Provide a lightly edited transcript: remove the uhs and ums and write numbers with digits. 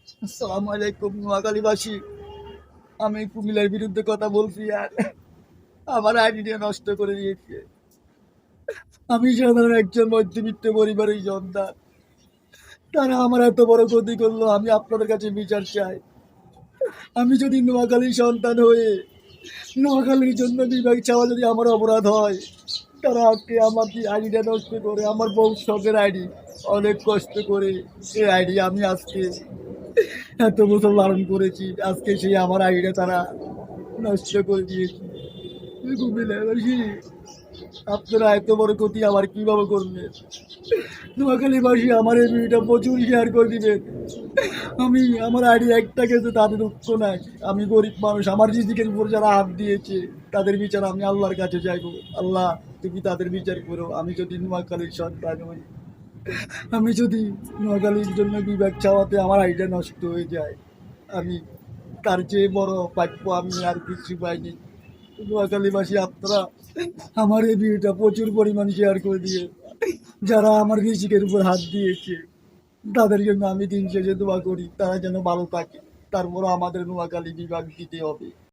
আসসালামু আলাইকুম নোয়াখালীবাসী। আমি কুমিল্লার বিরুদ্ধে কথা বলছি আর আমার আইডিটা নষ্ট করে দিয়েছে। আমি সাধারণ একজন মধ্যবিত্ত পরিবারের সন্তান। তারা আমার এত বড় ক্ষতি করলো, আমি আপনাদের কাছে বিচার চাই। আমি যদি নোয়াখালীর সন্তান হয়ে নোয়াখালীর জন্য বিভাগ চাওয়া যদি আমার অপরাধ হয়, তারা আজকে আমার যে আইডিটা নষ্ট করে, আমার বউ শখের আইডি, অনেক কষ্ট করে এই আইডি আমি আজকে এত বছর লালন করেছি, আজকে সেই আমার আইডিটা তারা নষ্ট করে দিয়েছে। কুমিল্লাবাসী, আপনারা এত বড় ক্ষতি আমার কিভাবে করবেন? নোয়াখালীবাসী আমার এই ভিডিওটা প্রচুর শেয়ার করে দিবেন। আমি আমার আইডি একটা গেছে, তাদের দুঃখ নাই। আমি গরিব মানুষ, আমার রিজিকের উপর যারা হাত দিয়েছে তাদের বিচার আমি আল্লাহর কাছে চাইবো। আল্লাহ, তুমি তাদের বিচার করো। আমি যদি নোয়াখালীর সন্তান হই, আমি যদি নোয়াখালীর জন্য বিভাগ চাওয়াতে আমার আইডিয়া নষ্ট হয়ে যায়, আমি তার চেয়ে বড় প্রাপ্য আমি আর কিছু পাইনি। নোয়াখালীবাসী, আপনারা আমার এই ভিডিওটা প্রচুর পরিমাণ শেয়ার করে দিয়ে, যারা আমার রিজিকের উপর হাত দিয়েছে তাদের জন্য আমি দিন শেষে দোয়া করি তারা যেন ভালো থাকে। তারপরও আমাদের নোয়াখালী বিভাগ দিতে হবে।